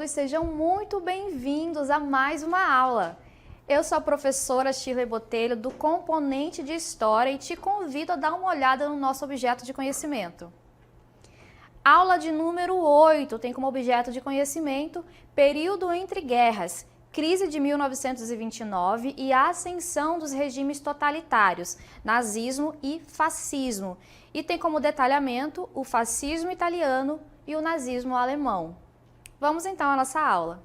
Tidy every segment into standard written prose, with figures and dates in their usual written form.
todos sejam muito bem-vindos a mais uma aula. Eu sou a professora Shirley Botelho do Componente de História e te convido a dar uma olhada no nosso objeto de conhecimento. Aula de número 8 tem como objeto de conhecimento período entre guerras, crise de 1929 e a ascensão dos regimes totalitários, nazismo e fascismo. E tem como detalhamento o fascismo italiano e o nazismo alemão. Vamos então à nossa aula.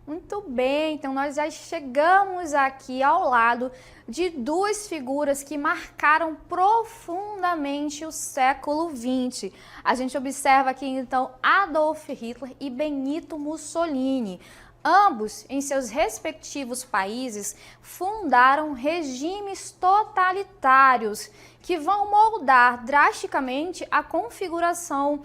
Muito bem, então nós já chegamos aqui ao lado de duas figuras que marcaram profundamente o século XX. A gente observa aqui então Adolf Hitler e Benito Mussolini. Ambos, em seus respectivos países, fundaram regimes totalitários que vão moldar drasticamente a configuração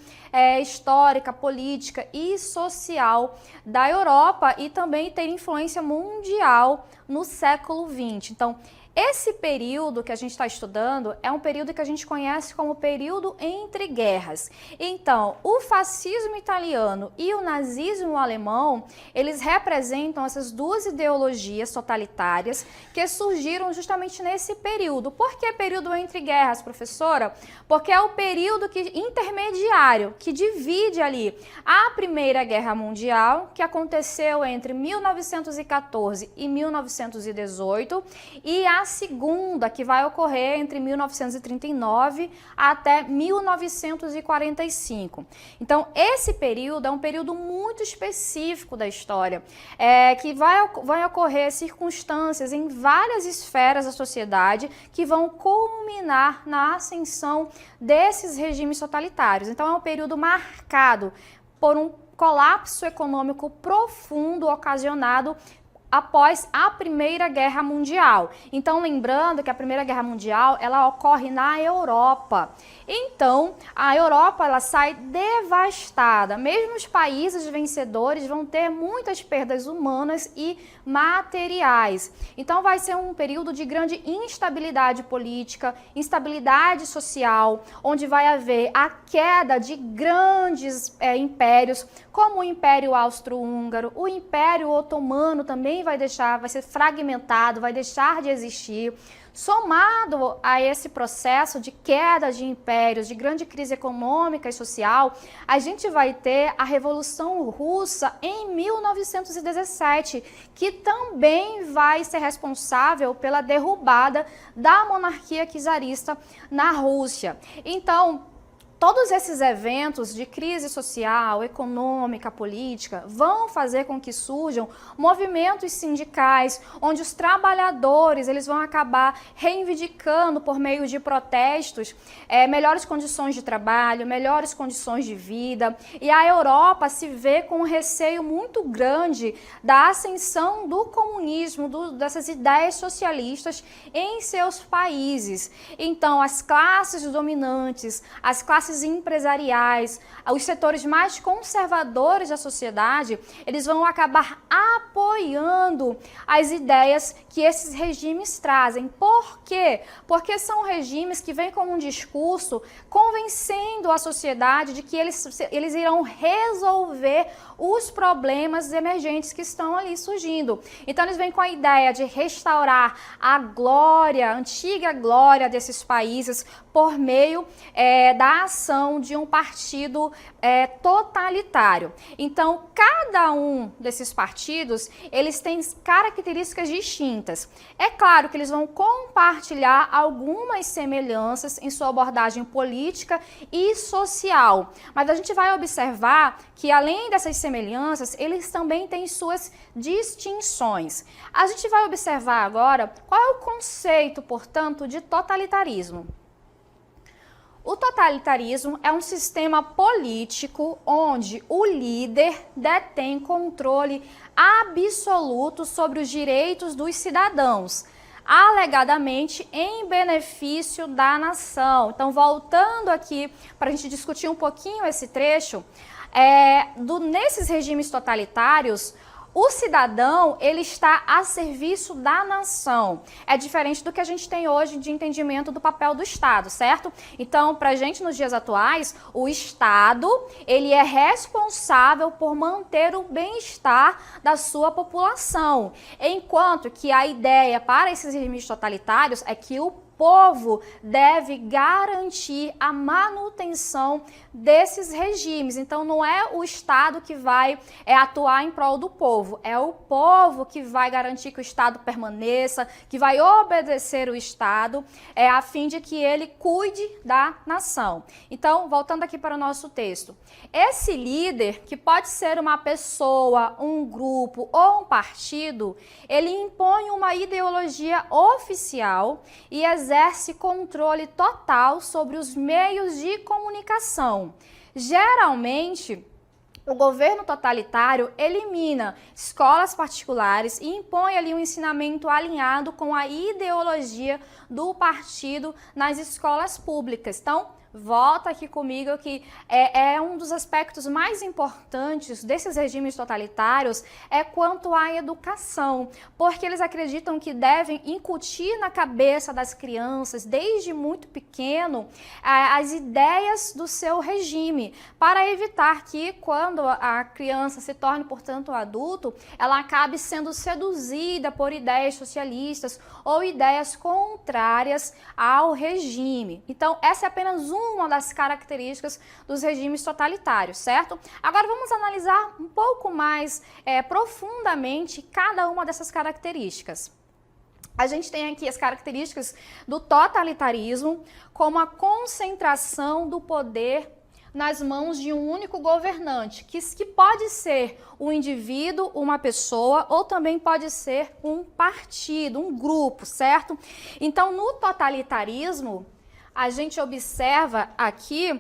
histórica, política e social da Europa e também ter influência mundial no século XX. Então, esse período que a gente está estudando é um período que a gente conhece como período entre guerras. Então, o fascismo italiano e o nazismo alemão, eles representam essas duas ideologias totalitárias que surgiram justamente nesse período. Por que período entre guerras, professora? Porque é o período intermediário que divide ali a Primeira Guerra Mundial, que aconteceu entre 1914 e 1918, e a segunda, que vai ocorrer entre 1939 até 1945. Então, esse período é um período muito específico da história, que vai ocorrer circunstâncias em várias esferas da sociedade que vão culminar na ascensão desses regimes totalitários. Então, é um período marcado por um colapso econômico profundo ocasionado após a Primeira Guerra Mundial. Então, lembrando que a Primeira Guerra Mundial, ela ocorre na Europa. Então, a Europa, ela sai devastada. Mesmo os países vencedores vão ter muitas perdas humanas e materiais. Então, vai ser um período de grande instabilidade política, instabilidade social, onde vai haver a queda de grandes impérios, como o Império Austro-Húngaro, o Império Otomano também vai ser fragmentado, vai deixar de existir. Somado a esse processo de queda de impérios, de grande crise econômica e social, a gente vai ter a Revolução Russa em 1917, que também vai ser responsável pela derrubada da monarquia czarista na Rússia. Então, todos esses eventos de crise social, econômica, política vão fazer com que surjam movimentos sindicais, onde os trabalhadores eles vão acabar reivindicando por meio de protestos melhores condições de trabalho, melhores condições de vida. E a Europa se vê com um receio muito grande da ascensão do comunismo, dessas ideias socialistas em seus países. Então, as classes dominantes, as classes empresariais, os setores mais conservadores da sociedade, eles vão acabar apoiando as ideias que esses regimes trazem. Por quê? Porque são regimes que vêm com um discurso convencendo a sociedade de que eles irão resolver os problemas emergentes que estão ali surgindo. Então, eles vêm com a ideia de restaurar a glória, a antiga glória desses países por meio da ação de um partido totalitário. Então, cada um desses partidos, eles têm características distintas. É claro que eles vão compartilhar algumas semelhanças em sua abordagem política e social, mas a gente vai observar que, além dessas semelhanças, eles também têm suas distinções. A gente vai observar agora qual é o conceito, portanto, de totalitarismo. O totalitarismo é um sistema político onde o líder detém controle absoluto sobre os direitos dos cidadãos, alegadamente em benefício da nação. Então, voltando aqui para a gente discutir um pouquinho esse trecho, nesses regimes totalitários, o cidadão, ele está a serviço da nação. É diferente do que a gente tem hoje de entendimento do papel do Estado, certo? Então, para a gente, nos dias atuais, o Estado, ele é responsável por manter o bem-estar da sua população. Enquanto que a ideia para esses regimes totalitários é que o povo deve garantir a manutenção desses regimes. Então, não é o Estado que vai atuar em prol do povo, é o povo que vai garantir que o Estado permaneça, que vai obedecer o Estado, a fim de que ele cuide da nação. Então, voltando aqui para o nosso texto, esse líder, que pode ser uma pessoa, um grupo ou um partido, ele impõe uma ideologia oficial e exerce controle total sobre os meios de comunicação. Geralmente, o governo totalitário elimina escolas particulares e impõe ali um ensinamento alinhado com a ideologia do partido nas escolas públicas. Então, volta aqui comigo que é um dos aspectos mais importantes desses regimes totalitários quanto à educação, porque eles acreditam que devem incutir na cabeça das crianças, desde muito pequeno, as ideias do seu regime, para evitar que quando a criança se torne, portanto, adulto, ela acabe sendo seduzida por ideias socialistas ou ideias contrárias ao regime. Então, essa é apenas uma das características dos regimes totalitários, certo? Agora vamos analisar um pouco mais profundamente cada uma dessas características. A gente tem aqui as características do totalitarismo, como a concentração do poder nas mãos de um único governante, que pode ser um indivíduo, uma pessoa, ou também pode ser um partido, um grupo, certo? Então, no totalitarismo, a gente observa aqui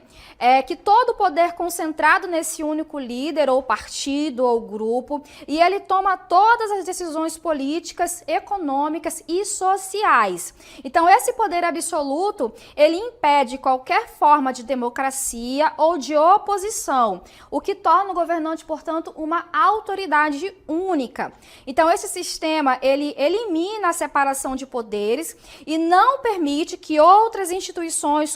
que todo o poder concentrado nesse único líder, ou partido, ou grupo, e ele toma todas as decisões políticas, econômicas e sociais. Então, esse poder absoluto, ele impede qualquer forma de democracia ou de oposição, o que torna o governante, portanto, uma autoridade única. Então, esse sistema, ele elimina a separação de poderes e não permite que outras instituições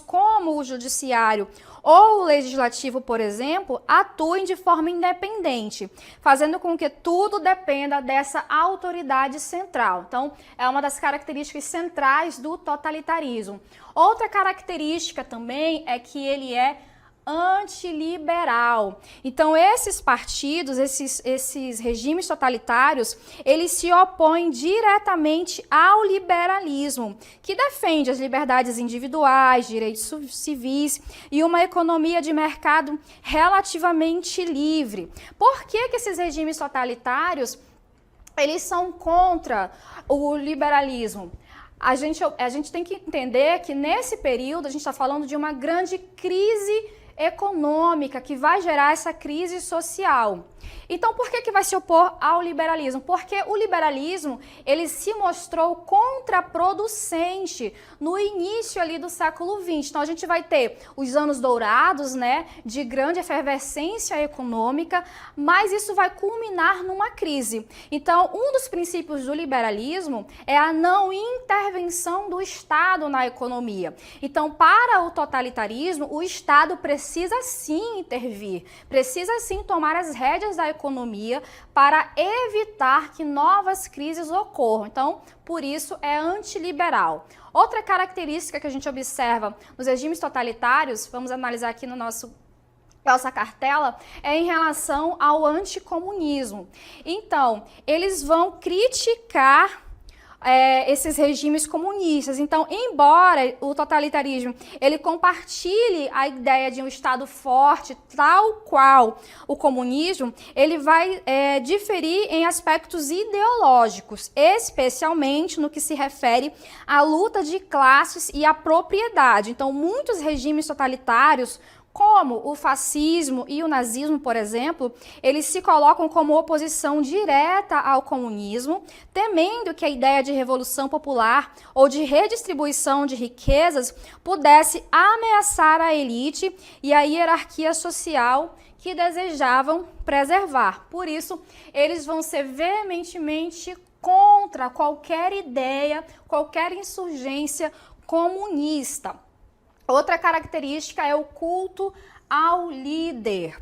como o judiciário ou o legislativo, por exemplo, atuem de forma independente, fazendo com que tudo dependa dessa autoridade central. Então, é uma das características centrais do totalitarismo. Outra característica também é que ele é antiliberal. Então, esses partidos, esses regimes totalitários, eles se opõem diretamente ao liberalismo, que defende as liberdades individuais, direitos civis e uma economia de mercado relativamente livre. Por que esses regimes totalitários, eles são contra o liberalismo? A gente tem que entender que nesse período a gente está falando de uma grande crise econômica que vai gerar essa crise social. Então, por que vai se opor ao liberalismo? Porque o liberalismo, ele se mostrou contraproducente no início ali do século XX. Então, a gente vai ter os anos dourados, né, de grande efervescência econômica, mas isso vai culminar numa crise. Então, um dos princípios do liberalismo é a não intervenção do Estado na economia. Então, para o totalitarismo, o Estado precisa sim intervir, precisa sim tomar as rédeas da economia para evitar que novas crises ocorram. Então, por isso é antiliberal. Outra característica que a gente observa nos regimes totalitários, vamos analisar aqui no nossa cartela, é em relação ao anticomunismo. Então, eles vão criticar esses regimes comunistas. Então, embora o totalitarismo ele compartilhe a ideia de um Estado forte, tal qual o comunismo, ele vai diferir em aspectos ideológicos, especialmente no que se refere à luta de classes e à propriedade. Então, muitos regimes totalitários, Como o fascismo e o nazismo, por exemplo, eles se colocam como oposição direta ao comunismo, temendo que a ideia de revolução popular ou de redistribuição de riquezas pudesse ameaçar a elite e a hierarquia social que desejavam preservar. Por isso, eles vão ser veementemente contra qualquer ideia, qualquer insurgência comunista. Outra característica é o culto ao líder.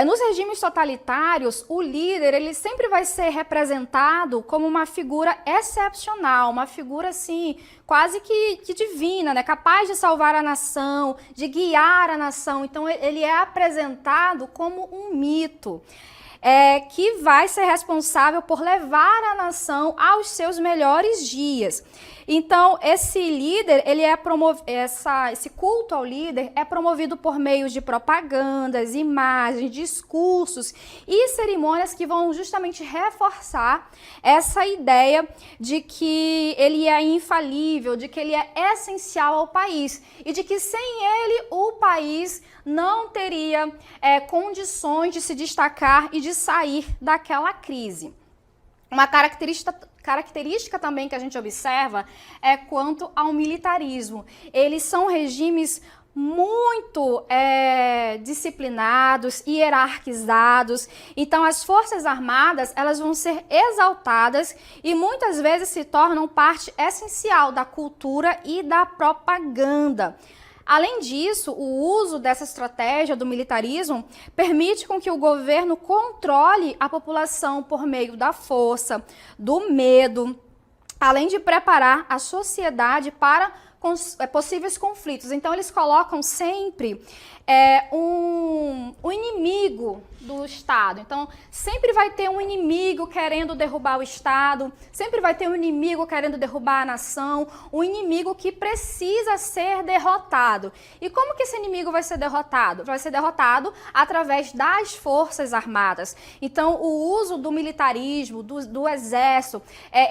Nos regimes totalitários, o líder ele sempre vai ser representado como uma figura excepcional, uma figura assim, quase que divina, né? Capaz de salvar a nação, de guiar a nação. Então ele é apresentado como um mito. Que vai ser responsável por levar a nação aos seus melhores dias. Então, esse líder, esse culto ao líder é promovido por meios de propagandas, imagens, discursos e cerimônias que vão justamente reforçar essa ideia de que ele é infalível, de que ele é essencial ao país e de que sem ele o país não teria condições de se destacar e de sair daquela crise. Uma característica também que a gente observa é quanto ao militarismo. Eles são regimes muito disciplinados, hierarquizados. Então as forças armadas elas vão ser exaltadas e muitas vezes se tornam parte essencial da cultura e da propaganda. Além disso, o uso dessa estratégia do militarismo permite com que o governo controle a população por meio da força, do medo, além de preparar a sociedade para possíveis conflitos. Então, eles colocam sempre um inimigo do Estado. Então, sempre vai ter um inimigo querendo derrubar o Estado, sempre vai ter um inimigo querendo derrubar a nação, um inimigo que precisa ser derrotado. E como que esse inimigo vai ser derrotado? Vai ser derrotado através das Forças Armadas. Então, o uso do militarismo, do exército,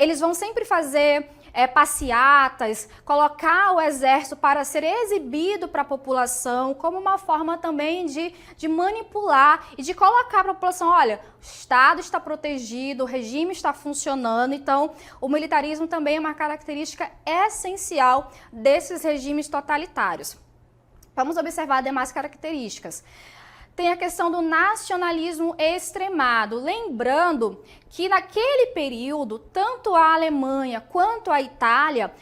eles vão sempre fazer passeatas, colocar o exército para ser exibido para a população como uma forma também de manipular e de colocar para a população, olha, o Estado está protegido, o regime está funcionando, então o militarismo também é uma característica essencial desses regimes totalitários. Vamos observar demais características. Tem a questão do nacionalismo extremado, lembrando que naquele período, tanto a Alemanha quanto a Itália,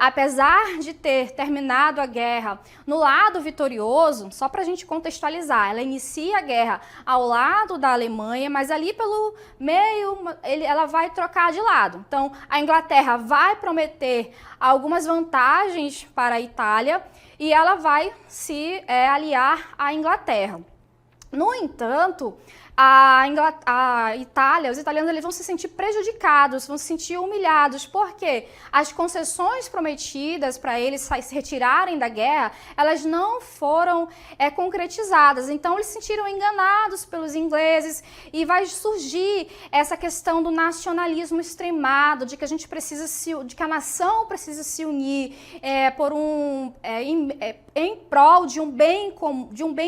apesar de ter terminado a guerra no lado vitorioso, só para a gente contextualizar, ela inicia a guerra ao lado da Alemanha, mas ali pelo meio ela vai trocar de lado. Então, a Inglaterra vai prometer algumas vantagens para a Itália, e ela vai se aliar à Inglaterra. No entanto, a Itália, os italianos eles vão se sentir prejudicados, vão se sentir humilhados, porque as concessões prometidas para eles se retirarem da guerra, elas não foram concretizadas. Então, eles se sentiram enganados pelos ingleses e vai surgir essa questão do nacionalismo extremado, de que a gente precisa de que a nação precisa se unir em prol de um bem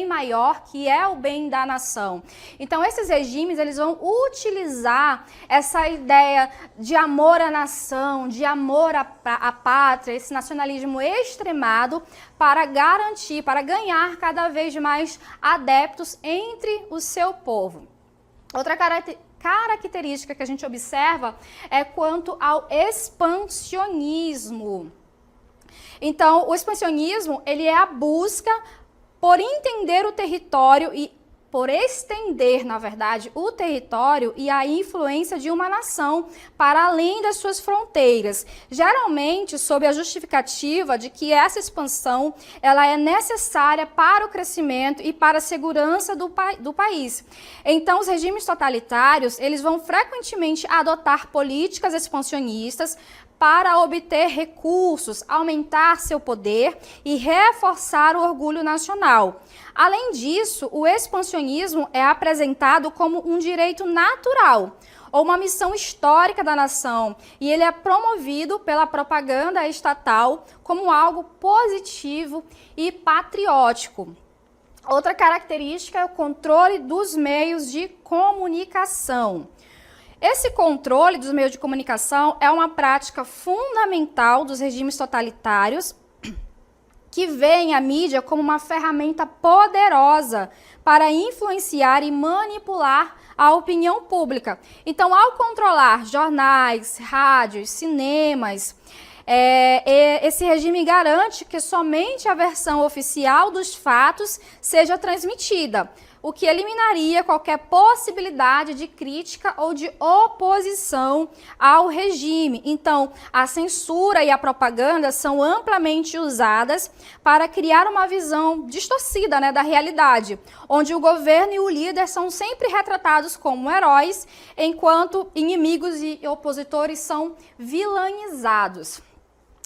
maior, que é o bem da nação. Então, esses regimes, eles vão utilizar essa ideia de amor à nação, de amor à pátria, esse nacionalismo extremado para garantir, para ganhar cada vez mais adeptos entre o seu povo. Outra característica que a gente observa é quanto ao expansionismo. Então, o expansionismo, ele é a busca por entender o território e por estender, na verdade, o território e a influência de uma nação para além das suas fronteiras, geralmente sob a justificativa de que essa expansão ela é necessária para o crescimento e para a segurança do país. Então, os regimes totalitários, eles vão frequentemente adotar políticas expansionistas para obter recursos, aumentar seu poder e reforçar o orgulho nacional. Além disso, o expansionismo é apresentado como um direito natural ou uma missão histórica da nação, e ele é promovido pela propaganda estatal como algo positivo e patriótico. Outra característica é o controle dos meios de comunicação. Esse controle dos meios de comunicação é uma prática fundamental dos regimes totalitários que veem a mídia como uma ferramenta poderosa para influenciar e manipular a opinião pública. Então, ao controlar jornais, rádios, cinemas, esse regime garante que somente a versão oficial dos fatos seja transmitida, o que eliminaria qualquer possibilidade de crítica ou de oposição ao regime. Então, a censura e a propaganda são amplamente usadas para criar uma visão distorcida, né, da realidade, onde o governo e o líder são sempre retratados como heróis, enquanto inimigos e opositores são vilanizados.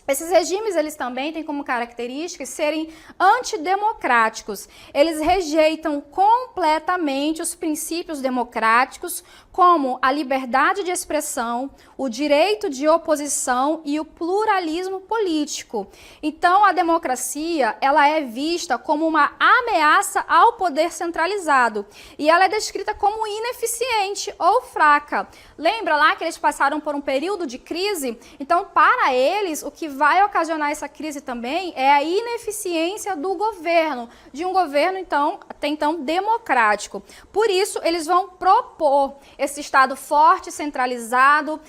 Esses regimes, eles também têm como característica serem antidemocráticos. Eles rejeitam completamente os princípios democráticos, como a liberdade de expressão, o direito de oposição e o pluralismo político. Então, a democracia, ela é vista como uma ameaça ao poder centralizado e ela é descrita como ineficiente ou fraca. Lembra lá que eles passaram por um período de crise? Então, para eles, o que vai ocasionar essa crise também é a ineficiência do governo, de um governo, então, até então, democrático. Por isso, eles vão propor esse Estado forte, centralizado,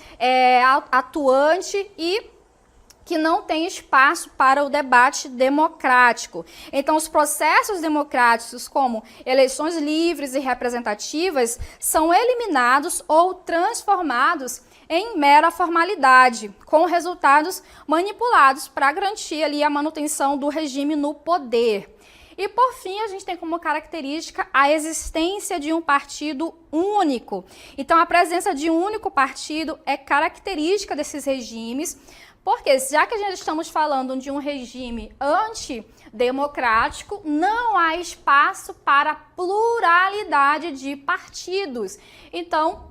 atuante e que não tem espaço para o debate democrático. Então, os processos democráticos, como eleições livres e representativas, são eliminados ou transformados em mera formalidade, com resultados manipulados para garantir ali a manutenção do regime no poder. E, por fim, a gente tem como característica a existência de um partido único. Então, a presença de um único partido é característica desses regimes, porque já que a gente estamos falando de um regime antidemocrático, não há espaço para pluralidade de partidos. Então,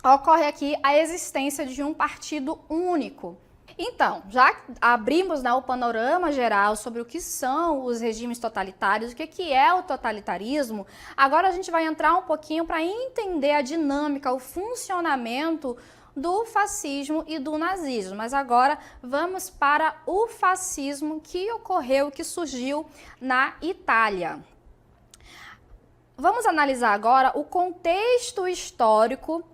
ocorre aqui a existência de um partido único. Então, já abrimos, né, o panorama geral sobre o que são os regimes totalitários, o que é o totalitarismo, agora a gente vai entrar um pouquinho para entender a dinâmica, o funcionamento do fascismo e do nazismo. Mas agora vamos para o fascismo que ocorreu, que surgiu na Itália. Vamos analisar agora o contexto histórico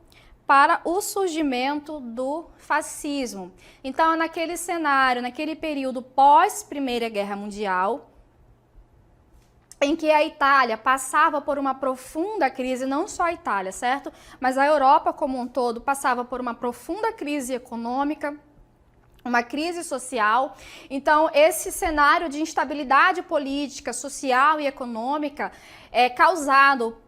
para o surgimento do fascismo. Então, naquele cenário, naquele período pós Primeira Guerra Mundial, em que a Itália passava por uma profunda crise, não só a Itália, certo? Mas a Europa como um todo passava por uma profunda crise econômica, uma crise social. Então, esse cenário de instabilidade política, social e econômica é causado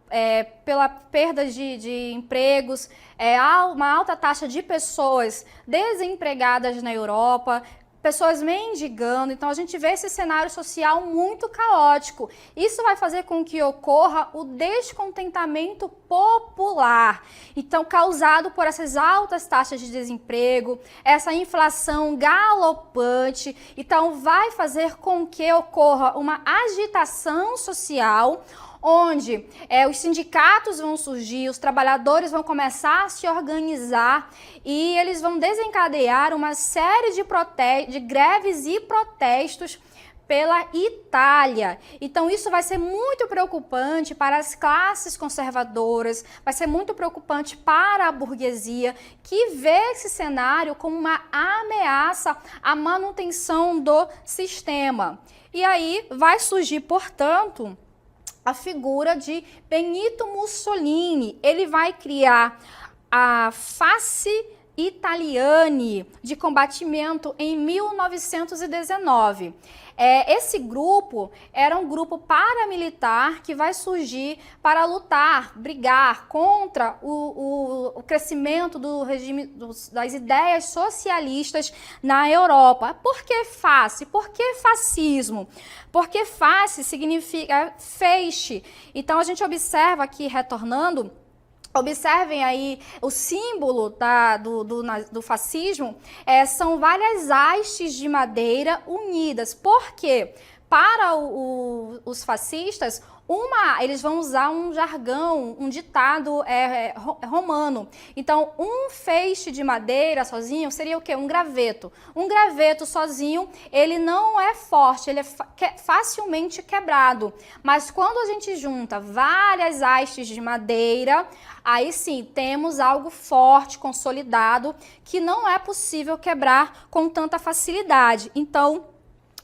pela perda de empregos, há uma alta taxa de pessoas desempregadas na Europa, pessoas mendigando. Então, a gente vê esse cenário social muito caótico. Isso vai fazer com que ocorra o descontentamento popular, então causado por essas altas taxas de desemprego, essa inflação galopante. Então, vai fazer com que ocorra uma agitação social, onde os sindicatos vão surgir, os trabalhadores vão começar a se organizar e eles vão desencadear uma série de greves e protestos pela Itália. Então, isso vai ser muito preocupante para as classes conservadoras, vai ser muito preocupante para a burguesia, que vê esse cenário como uma ameaça à manutenção do sistema. E aí vai surgir, portanto, a figura de Benito Mussolini. Ele vai criar a Face Italiani de combatimento em 1919. Esse grupo era um grupo paramilitar que vai surgir para lutar, brigar contra o crescimento do regime, das ideias socialistas na Europa. Por que face? Por que fascismo? Porque face significa feixe. Então a gente observa aqui, retornando, observem aí o símbolo do fascismo, são várias hastes de madeira unidas. Por quê? Para os fascistas, Eles vão usar um jargão, um ditado romano. Então, um feixe de madeira sozinho seria o quê? Um graveto. Um graveto sozinho, ele não é forte, ele é facilmente quebrado. Mas quando a gente junta várias hastes de madeira, aí sim, temos algo forte, consolidado, que não é possível quebrar com tanta facilidade. Então,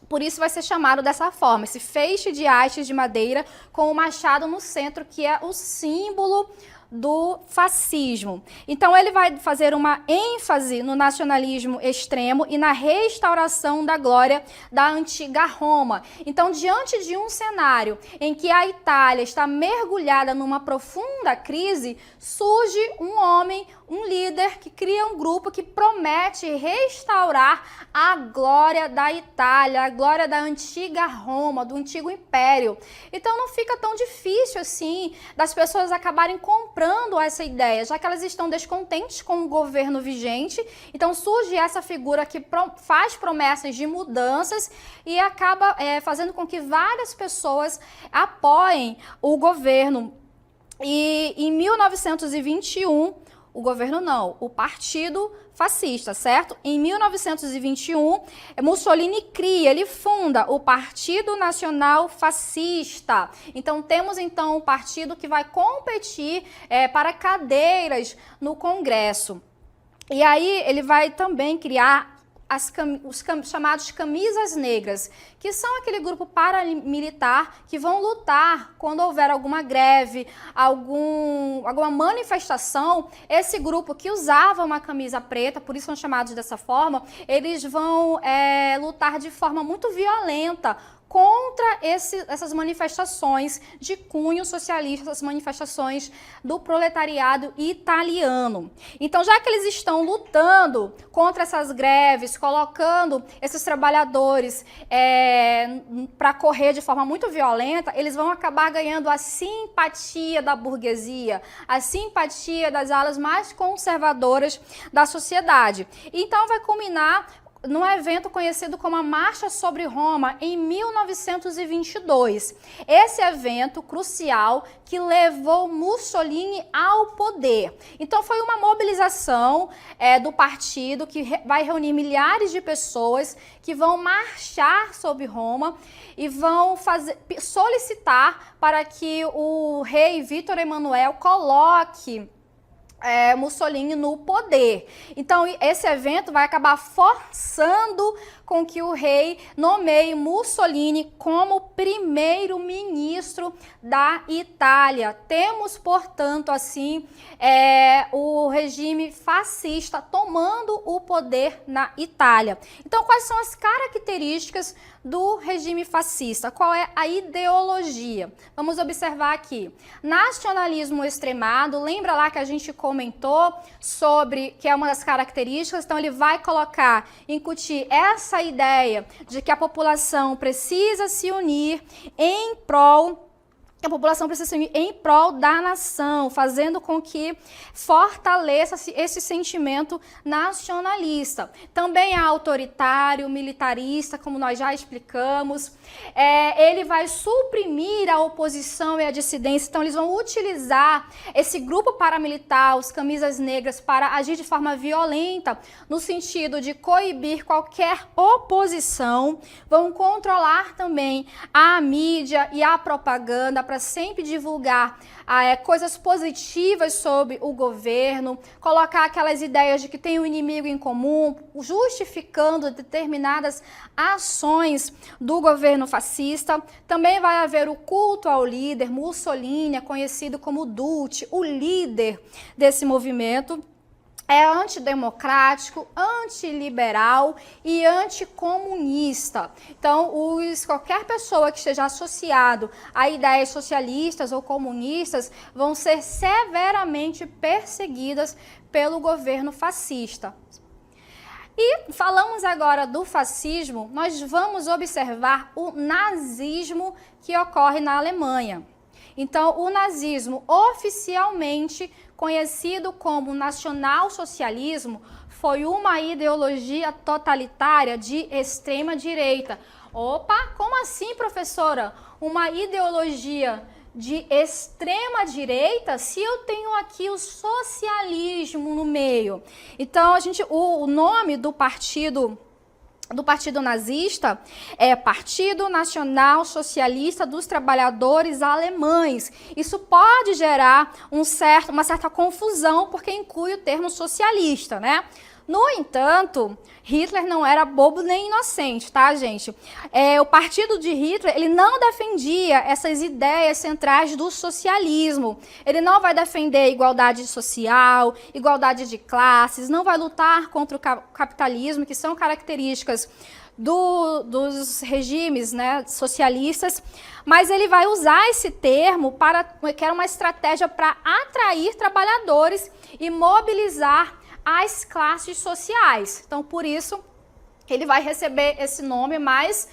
por isso vai ser chamado dessa forma, esse feixe de hastes de madeira com o machado no centro, que é o símbolo do fascismo. Então ele vai fazer uma ênfase no nacionalismo extremo e na restauração da glória da antiga Roma. Então, diante de um cenário em que a Itália está mergulhada numa profunda crise, surge um homem, um líder que cria um grupo que promete restaurar a glória da Itália, a glória da antiga Roma, do antigo império. Então não fica tão difícil assim das pessoas acabarem comprando essa ideia, já que elas estão descontentes com o governo vigente. Então surge essa figura que faz promessas de mudanças e acaba fazendo com que várias pessoas apoiem o governo. E em 1921, o partido fascista, certo? Em 1921, Mussolini ele funda o Partido Nacional Fascista. Então, temos então um partido que vai competir para cadeiras no Congresso. E aí, ele vai também criar os chamados camisas negras, que são aquele grupo paramilitar que vão lutar quando houver alguma greve, alguma manifestação. Esse grupo que usava uma camisa preta, por isso são chamados dessa forma, eles vão lutar de forma muito violenta contra essas manifestações de cunho socialista, essas manifestações do proletariado italiano. Então, já que eles estão lutando contra essas greves, colocando esses trabalhadores para correr de forma muito violenta, eles vão acabar ganhando a simpatia da burguesia, a simpatia das alas mais conservadoras da sociedade. Então, vai culminar num evento conhecido como a Marcha sobre Roma, em 1922. Esse evento crucial que levou Mussolini ao poder. Então foi uma mobilização do partido que vai reunir milhares de pessoas que vão marchar sobre Roma e vão solicitar para que o rei Vítor Emanuel coloque Mussolini no poder. Então, esse evento vai acabar forçando com que o rei nomeie Mussolini como primeiro-ministro da Itália. Temos, portanto, assim, o regime fascista tomando o poder na Itália. Então, quais são as características do regime fascista? Qual é a ideologia? Vamos observar aqui. Nacionalismo extremado, lembra lá que a gente comentou sobre que é uma das características, então ele vai colocar, incutir essa ideia de que a população precisa se unir em prol da nação, fazendo com que fortaleça-se esse sentimento nacionalista. Também é autoritário, militarista, como nós já explicamos. Ele vai suprimir a oposição e a dissidência, então eles vão utilizar esse grupo paramilitar, os camisas negras, para agir de forma violenta, no sentido de coibir qualquer oposição. Vão controlar também a mídia e a propaganda para sempre divulgar coisas positivas sobre o governo, colocar aquelas ideias de que tem um inimigo em comum, justificando determinadas ações do governo fascista. Também vai haver o culto ao líder. Mussolini é conhecido como Duce, o líder desse movimento. É antidemocrático, antiliberal e anticomunista. Então, qualquer pessoa que esteja associado a ideias socialistas ou comunistas vão ser severamente perseguidas pelo governo fascista. E falamos agora do fascismo, nós vamos observar o nazismo que ocorre na Alemanha. Então, o nazismo, oficialmente conhecido como nacionalsocialismo, foi uma ideologia totalitária de extrema direita. Opa, como assim, professora? Uma ideologia de extrema direita se eu tenho aqui o socialismo no meio? Então, o nome do partido nazista é Partido Nacional Socialista dos Trabalhadores Alemães. Isso pode gerar uma certa confusão, porque inclui o termo socialista, né? No entanto, Hitler não era bobo nem inocente, tá, gente? O partido de Hitler, ele não defendia essas ideias centrais do socialismo. Ele não vai defender igualdade social, igualdade de classes, não vai lutar contra o capitalismo, que são características dos regimes, né, socialistas, mas ele vai usar esse termo que era uma estratégia para atrair trabalhadores e mobilizar as classes sociais. Então, por isso, ele vai receber esse nome mais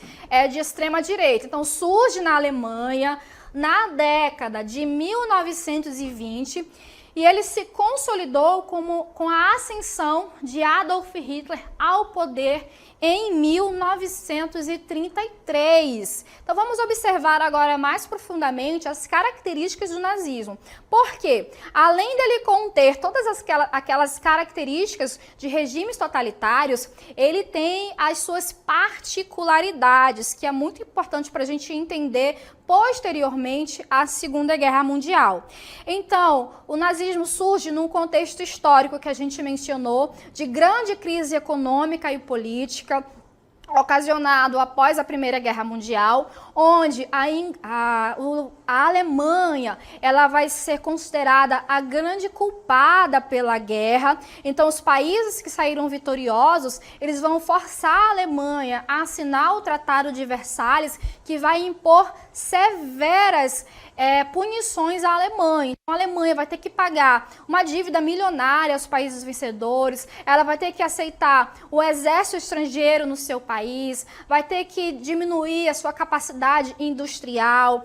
de extrema direita. Então, surge na Alemanha na década de 1920 e ele se consolidou com a ascensão de Adolf Hitler ao poder em 1933. Então vamos observar agora mais profundamente as características do nazismo. Por quê? Além dele conter todas aquelas características de regimes totalitários, ele tem as suas particularidades, que é muito importante para a gente entender posteriormente à Segunda Guerra Mundial. Então, o nazismo surge num contexto histórico que a gente mencionou, de grande crise econômica e política, ocasionado após a Primeira Guerra Mundial, onde a Alemanha ela vai ser considerada a grande culpada pela guerra. Então, os países que saíram vitoriosos, eles vão forçar a Alemanha a assinar o Tratado de Versalhes, que vai impor severas punições à Alemanha. Então, a Alemanha vai ter que pagar uma dívida milionária aos países vencedores, ela vai ter que aceitar o exército estrangeiro no seu país, vai ter que diminuir a sua capacidade industrial,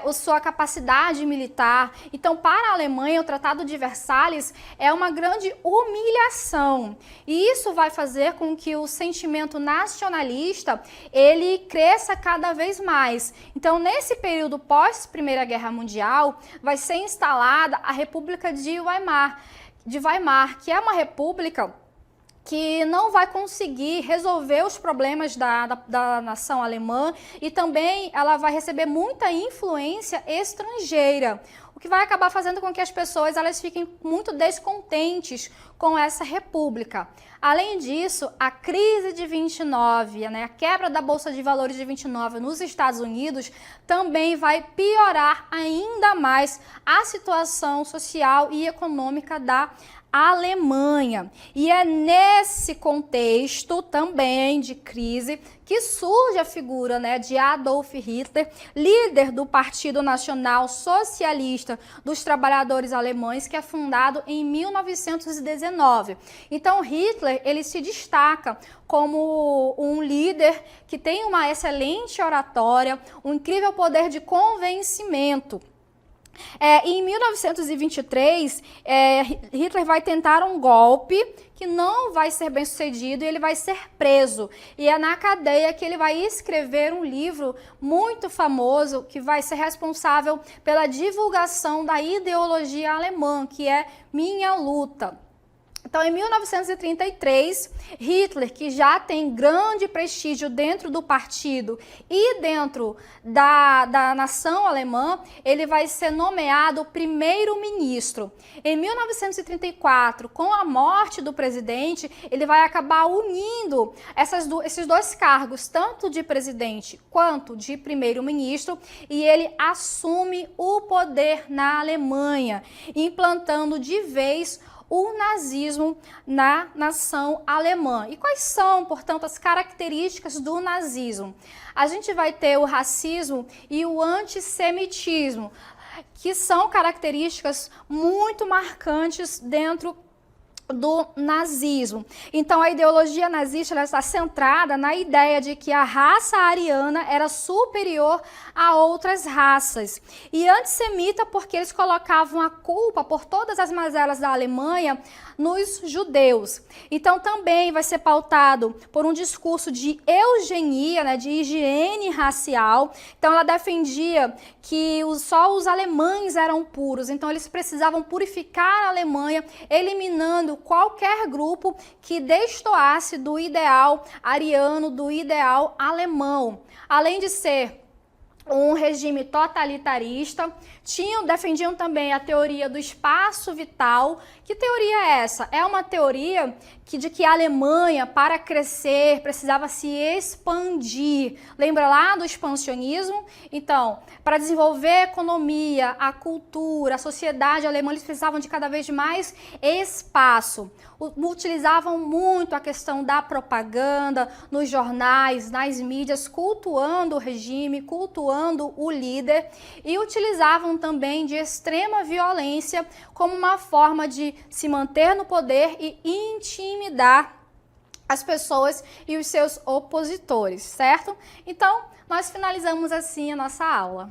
a sua capacidade militar. Então, para a Alemanha, o Tratado de Versalhes é uma grande humilhação. E isso vai fazer com que o sentimento nacionalista ele cresça cada vez mais. Então, nesse período pós-Primeira Guerra Mundial, vai ser instalada a República de Weimar, que é uma república que não vai conseguir resolver os problemas da nação alemã e também ela vai receber muita influência estrangeira, o que vai acabar fazendo com que as pessoas elas fiquem muito descontentes com essa república. Além disso, a crise de 29, né, a quebra da Bolsa de Valores de 29 nos Estados Unidos também vai piorar ainda mais a situação social e econômica da Alemanha. E é nesse contexto também de crise que surge a figura, né, de Adolf Hitler, líder do Partido Nacional Socialista dos Trabalhadores Alemães, que é fundado em 1919. Então, Hitler ele se destaca como um líder que tem uma excelente oratória, um incrível poder de convencimento. Em 1923, Hitler vai tentar um golpe que não vai ser bem sucedido e ele vai ser preso. E é na cadeia que ele vai escrever um livro muito famoso que vai ser responsável pela divulgação da ideologia alemã, que é Minha Luta. Então, em 1933, Hitler, que já tem grande prestígio dentro do partido e dentro da nação alemã, ele vai ser nomeado primeiro-ministro. Em 1934, com a morte do presidente, ele vai acabar unindo esses dois cargos, tanto de presidente quanto de primeiro-ministro, e ele assume o poder na Alemanha, implantando de vez o nazismo na nação alemã. E quais são, portanto, as características do nazismo? A gente vai ter o racismo e o antissemitismo, que são características muito marcantes dentro do nazismo. Então a ideologia nazista ela está centrada na ideia de que a raça ariana era superior a outras raças. E antissemita porque eles colocavam a culpa por todas as mazelas da Alemanha nos judeus. Então também vai ser pautado por um discurso de eugenia, né, de higiene racial. Então ela defendia que só os alemães eram puros, então eles precisavam purificar a Alemanha, eliminando qualquer grupo que destoasse do ideal ariano, do ideal alemão. Além de ser um regime totalitarista, defendiam também a teoria do espaço vital. Que teoria é essa? É uma teoria de que a Alemanha, para crescer, precisava se expandir. Lembra lá do expansionismo? Então, para desenvolver a economia, a cultura, a sociedade alemã, eles precisavam de cada vez mais espaço. Utilizavam muito a questão da propaganda nos jornais, nas mídias, cultuando o regime, cultuando o líder, e utilizavam também de extrema violência como uma forma de se manter no poder e intimidar as pessoas e os seus opositores, certo? Então, nós finalizamos assim a nossa aula.